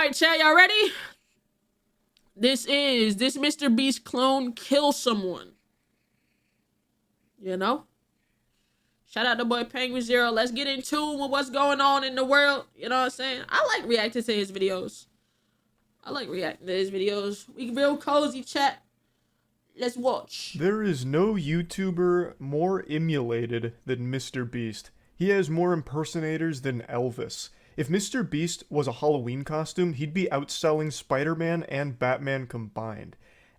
Alright, chat, y'all ready? This MrBeast clone kill someone. You know? Shout out to boy penguinz0. Let's get in tune with what's going on in the world. You know what I'm saying? I like reacting to his videos. We real cozy, chat. Let's watch. There is no YouTuber more emulated than MrBeast. He has more impersonators than Elvis. If MrBeast was a Halloween costume, he'd be outselling Spider-Man and Batman combined.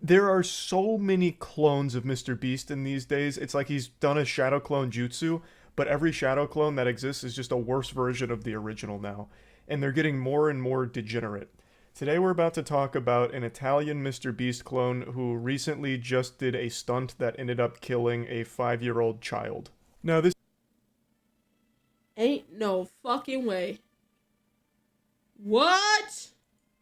There are so many clones of MrBeast in these days. It's like he's done a shadow clone jutsu, but every shadow clone that exists is just a worse version of the original now. And they're getting more and more degenerate. Today we're about to talk about an Italian MrBeast clone who recently just did a stunt that ended up killing a 5-year-old child. Now this ain't no fucking way. What?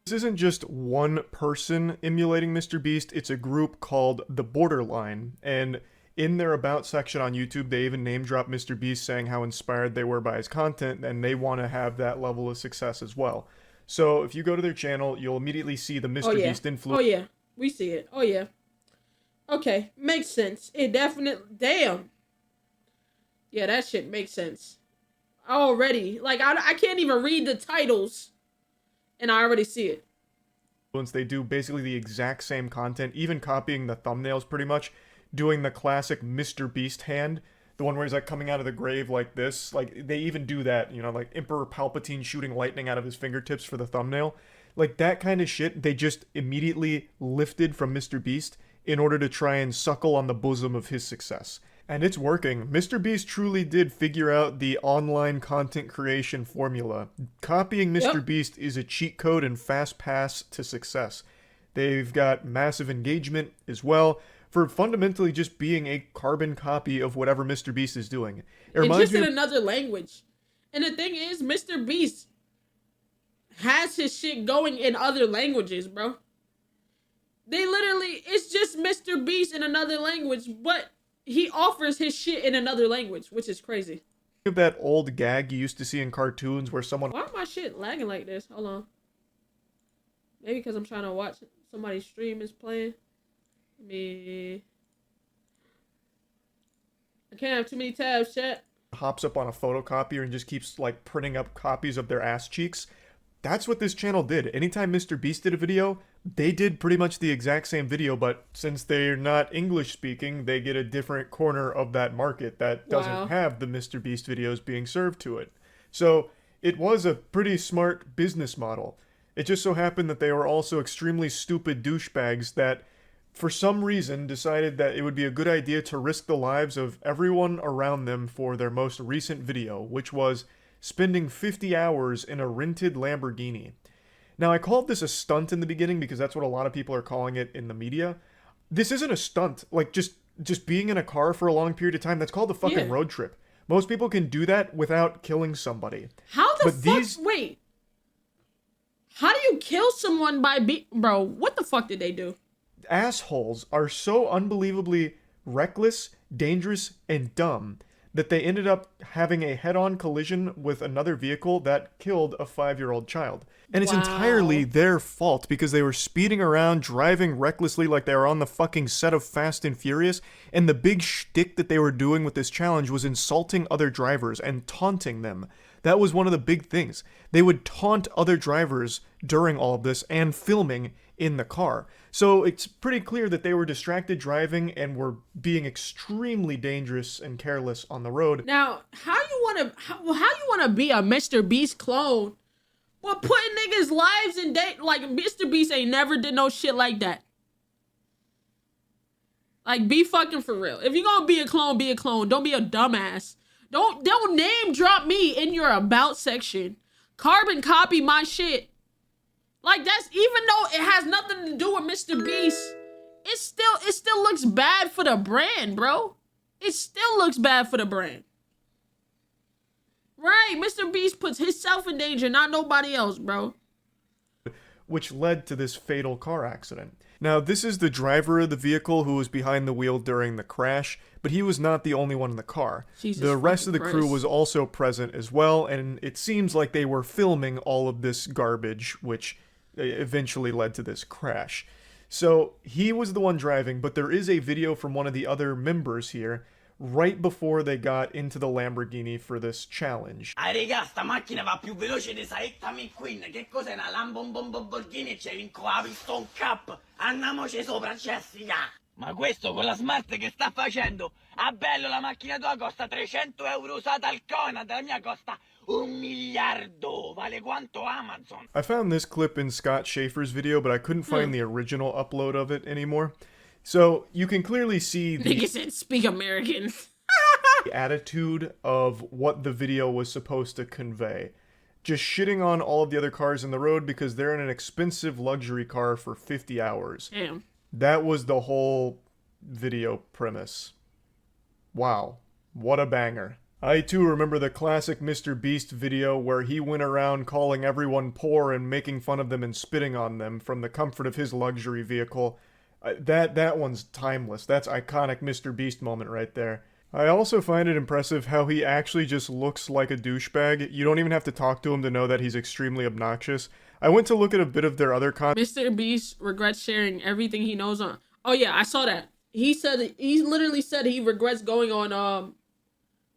This isn't just one person emulating MrBeast, it's a group called The Borderline, and in their About section on YouTube, they even name drop MrBeast saying how inspired they were by his content, and they want to have that level of success as well. So if you go to their channel, you'll immediately see the MrBeast influence. Oh yeah, we see it. Oh yeah. Okay, makes sense. It definitely, damn. Yeah, that shit makes sense. Already, like I can't even read the titles. And I already see it. They do basically the exact same content, even copying the thumbnails pretty much, doing the classic MrBeast hand, the one where he's like coming out of the grave like this. Like they even do that, you know, like Emperor Palpatine shooting lightning out of his fingertips for the thumbnail. Like that kind of shit, they just immediately lifted from MrBeast in order to try and suckle on the bosom of his success. And it's working. MrBeast truly did figure out the online content creation formula. Copying MrBeast is a cheat code and fast pass to success. They've got massive engagement as well for fundamentally just being a carbon copy of whatever MrBeast is doing. It's just in another language. And the thing is, MrBeast has his shit going in other languages, bro. They literally, it's just MrBeast in another language, but he offers his shit in another language, which is crazy. Of that old gag you used to see in cartoons where someone... Why my shit lagging like this? Hold on. Maybe because I'm trying to watch somebody's stream is playing. I can't have too many tabs, chat. Hops up on a photocopier and just keeps like printing up copies of their ass cheeks. That's what this channel did. Anytime MrBeast did a video, they did pretty much the exact same video, but since they're not English speaking, they get a different corner of that market that doesn't have the MrBeast videos being served to it. So it was a pretty smart business model. It just so happened that they were also extremely stupid douchebags that for some reason decided that it would be a good idea to risk the lives of everyone around them for their most recent video, which was spending 50 hours in a rented Lamborghini. Now, I called this a stunt in the beginning because that's what a lot of people are calling it in the media. This isn't a stunt. Like, just being in a car for a long period of time, that's called a fucking road trip. Most people can do that without killing somebody. How the fuck? Wait. How do you kill someone by Bro, what the fuck did they do? Assholes are so unbelievably reckless, dangerous, and dumb that they ended up having a head-on collision with another vehicle that killed a 5-year-old child. And it's entirely their fault because they were speeding around, driving recklessly like they were on the fucking set of Fast and Furious, and the big shtick that they were doing with this challenge was insulting other drivers and taunting them. That was one of the big things. They would taunt other drivers during all of this and filming in the car. So it's pretty clear that they were distracted driving and were being extremely dangerous and careless on the road. Now, how you wanna be a MrBeast clone, but putting niggas' lives in danger? Like MrBeast ain't never did no shit like that. Like, be fucking for real. If you're gonna be a clone, be a clone. Don't be a dumbass. Don't name drop me in your About section. Carbon copy my shit. Like, that's, even though it has nothing to do with MrBeast, it still looks bad for the brand, bro. It still looks bad for the brand. Right, MrBeast puts himself in danger, not nobody else, bro. Which led to this fatal car accident. Now, this is the driver of the vehicle who was behind the wheel during the crash. but he was not the only one in the car. Jesus The rest of the fucking crew Christ. was also present as well, and it seems like they were filming all of this garbage, which eventually led to this crash. So he was the one driving, but there is a video from one of the other members here right before they got into the Lamborghini for this challenge. Raga, sta macchina va più veloce di Saetta McQueen. Che cos'è una Lamborghini e c'è vinco la piston cap? Andiamoci sopra, Jessica. Ma questo con la smart che sta facendo? Ah bello, la macchina tua costa 300 euro usata al Conad, la mia costa 1 miliardo. Vale quanto Amazon. I found this clip in Scott Schaefer's video, but I couldn't find the original upload of it anymore. So you can clearly see the Nigga said, speak American. attitude of what the video was supposed to convey. Just shitting on all of the other cars in the road because they're in an expensive luxury car for 50 hours. Damn. That was the whole video premise. Wow. What a banger. I too remember the classic MrBeast video where he went around calling everyone poor and making fun of them and spitting on them from the comfort of his luxury vehicle. That one's timeless. That's iconic MrBeast moment right there. I also find it impressive how he actually just looks like a douchebag. You don't even have to talk to him to know that he's extremely obnoxious. I went to look at a bit of their other content. MrBeast regrets sharing everything he knows on. Oh yeah, I saw that. He literally said he regrets going on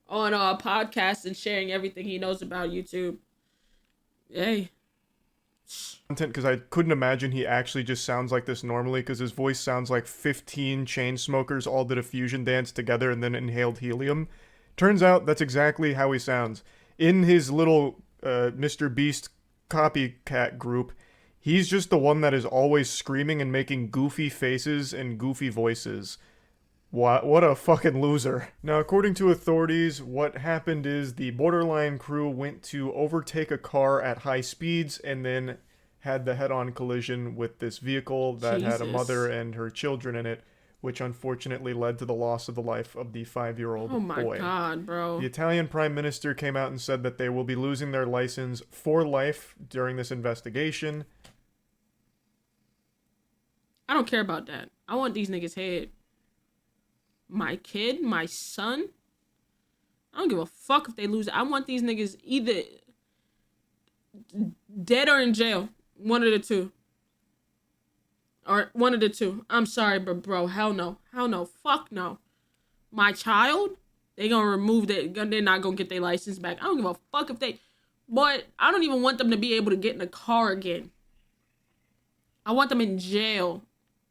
podcasts and sharing everything he knows about YouTube. Hey. Because I couldn't imagine he actually just sounds like this normally, because his voice sounds like 15 chain smokers all did a fusion dance together and then inhaled helium. Turns out that's exactly how he sounds. In his little MrBeast copycat group, he's just the one that is always screaming and making goofy faces and goofy voices. What a fucking loser. Now, according to authorities, what happened is the Borderline crew went to overtake a car at high speeds and then had the head-on collision with this vehicle that had a mother and her children in it, which unfortunately led to the loss of the life of the 5-year-old boy. Oh my god, bro. The Italian Prime Minister came out and said that they will be losing their license for life during this investigation. I don't care about that. I want these niggas' head. My kid, my son. I don't give a fuck if they lose it. I want these niggas either dead or in jail. One of the two. Or one of the two. I'm sorry, but bro, hell no. Hell no. Fuck no. My child, they gonna remove that. They're not gonna get their license back. I don't give a fuck if they. But I don't even want them to be able to get in a car again. I want them in jail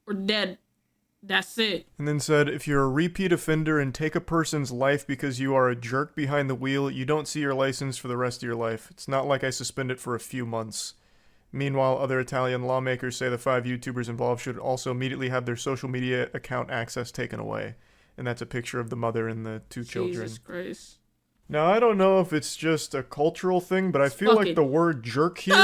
or dead. That's it. And then said, if you're a repeat offender and take a person's life because you are a jerk behind the wheel, you don't see your license for the rest of your life. It's not like I suspend it for a few months. Meanwhile, other Italian lawmakers say the 5 YouTubers involved should also immediately have their social media account access taken away. And that's a picture of the mother and the 2 children. Jesus Christ. Now, I don't know if it's just a cultural thing, but I feel like the word jerk here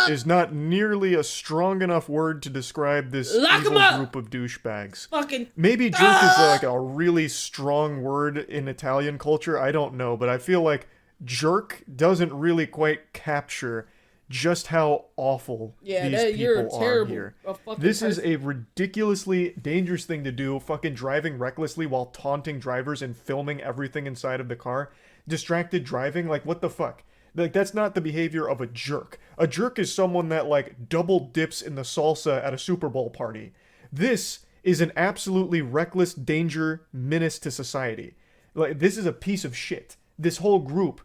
is not nearly a strong enough word to describe this evil group of douchebags. Fucking Maybe jerk is like a really strong word in Italian culture. I don't know, but I feel like jerk doesn't really quite capture just how awful these people are here. This is a ridiculously dangerous thing to do, fucking driving recklessly while taunting drivers and filming everything inside of the car. Distracted driving, like what the fuck? Like that's not the behavior of a jerk. A jerk is someone that like double dips in the salsa at a Super Bowl party. This is an absolutely reckless danger menace to society. Like this is a piece of shit. This whole group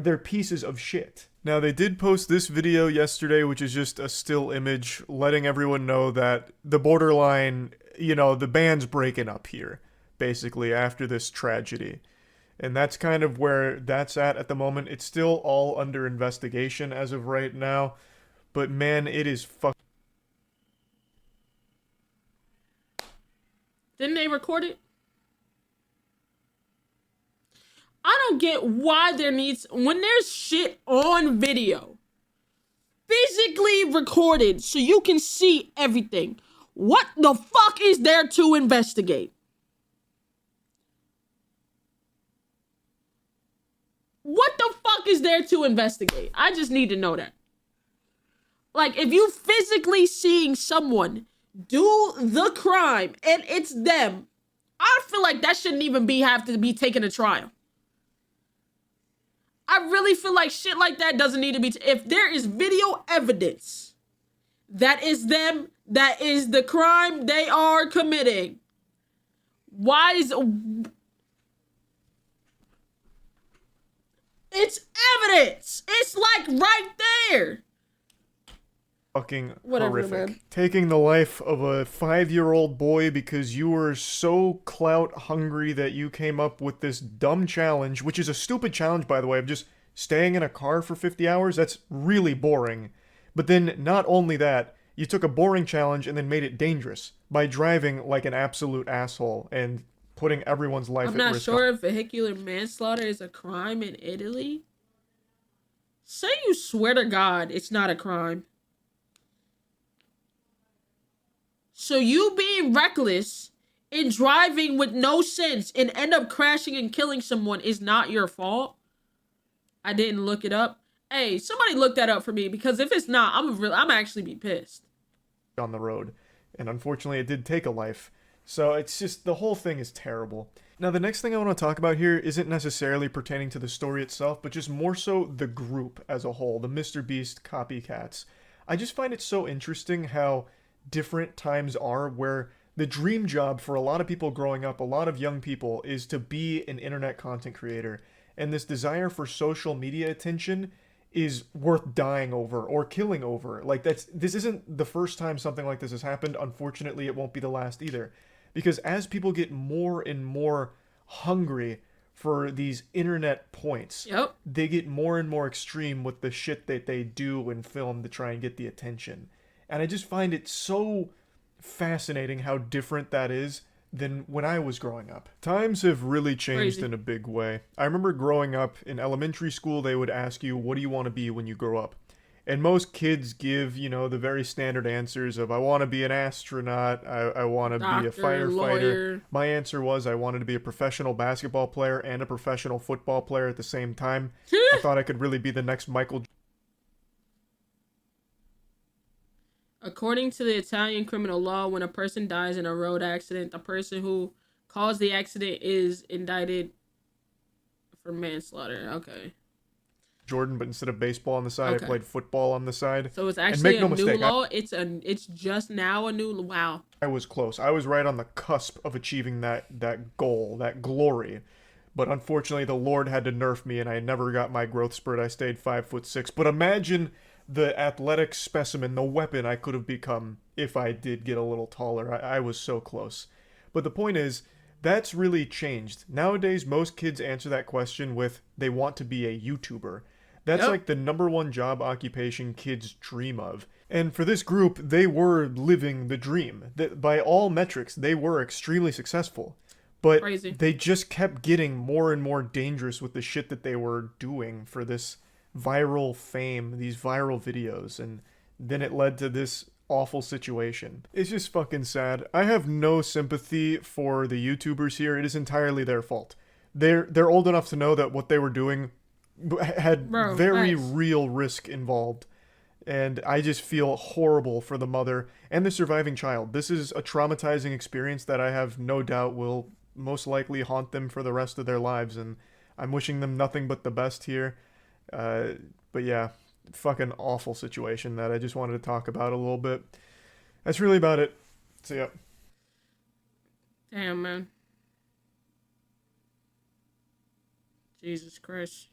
they're pieces of shit. Now they did post this video yesterday, which is just a still image letting everyone know that the Borderline, you know, the band's breaking up here basically after this tragedy. And that's kind of where that's at the moment. It's still all under investigation as of right now. But man, it is Didn't they record it? I don't get why there needs... When there's shit on video, physically recorded so you can see everything, what the fuck is there to investigate? What the fuck is there to investigate? I just need to know that. Like, if you physically seeing someone do the crime and it's them, I feel like that shouldn't even have to be taken to trial. I really feel like shit like that doesn't need to be. If there is video evidence that is them, that is the crime they are committing, why is it's evidence? It's like right there. Fucking Whatever, horrific. man. Taking the life of a 5-year-old boy because you were so clout hungry that you came up with this dumb challenge, which is a stupid challenge, by the way, of just staying in a car for 50 hours. That's really boring. But then, not only that, you took a boring challenge and then made it dangerous by driving like an absolute asshole and putting everyone's life at risk. I'm not sure if vehicular manslaughter is a crime in Italy. Say you swear to God it's not a crime. So you being reckless and driving with no sense and end up crashing and killing someone is not your fault? I didn't look it up. Hey, somebody look that up for me, because if it's not, I'm actually be pissed. On the road. And unfortunately it did take a life. So it's just, the whole thing is terrible. Now the next thing I want to talk about here isn't necessarily pertaining to the story itself, but just more so the group as a whole, the MrBeast copycats. I just find it so interesting how different times are where the dream job for a lot of people growing up, a lot of young people, is to be an internet content creator. And this desire for social media attention is worth dying over or killing over. Like, this isn't the first time something like this has happened. Unfortunately, it won't be the last either. Because as people get more and more hungry for these internet points, Yep. they get more and more extreme with the shit that they do and film to try and get the attention. And I just find it so fascinating how different that is than when I was growing up. Times have really changed Crazy. in a big way. I remember growing up in elementary school, they would ask you, what do you want to be when you grow up? And most kids give, the very standard answers of, I want to be an astronaut, I want to be a Doctor, firefighter. lawyer. My answer was I wanted to be a professional basketball player and a professional football player at the same time. I thought I could really be the next Michael. According to the Italian criminal law, when a person dies in a road accident, the person who caused the accident is indicted for manslaughter. Okay. Jordan, but instead of baseball on the side, Okay. I played football on the side. So it's And actually make no a new mistake, law. It's just now a new wow. I was close. I was right on the cusp of achieving that goal, that glory. But unfortunately, the Lord had to nerf me, and I never got my growth spurt. I stayed 5'6". But imagine the athletic specimen, the weapon I could have become if I did get a little taller. I was so close. But the point is, that's really changed. Nowadays, most kids answer that question with, they want to be a YouTuber. That's Yep. like the #1 job occupation kids dream of. And for this group, they were living the dream. That by all metrics, they were extremely successful. But Crazy. they just kept getting more and more dangerous with the shit that they were doing for this viral fame, these viral videos, and then it led to this awful situation. It's just fucking sad. I have no sympathy for the YouTubers here. It is entirely their fault. They're old enough to know that what they were doing had Bro, very facts. real risk involved. And I just feel horrible for the mother and the surviving child. This is a traumatizing experience that I have no doubt will most likely haunt them for the rest of their lives, and I'm wishing them nothing but the best here. But yeah, fucking awful situation that I just wanted to talk about a little bit. That's really about it. So yeah. Damn, man. Jesus Christ.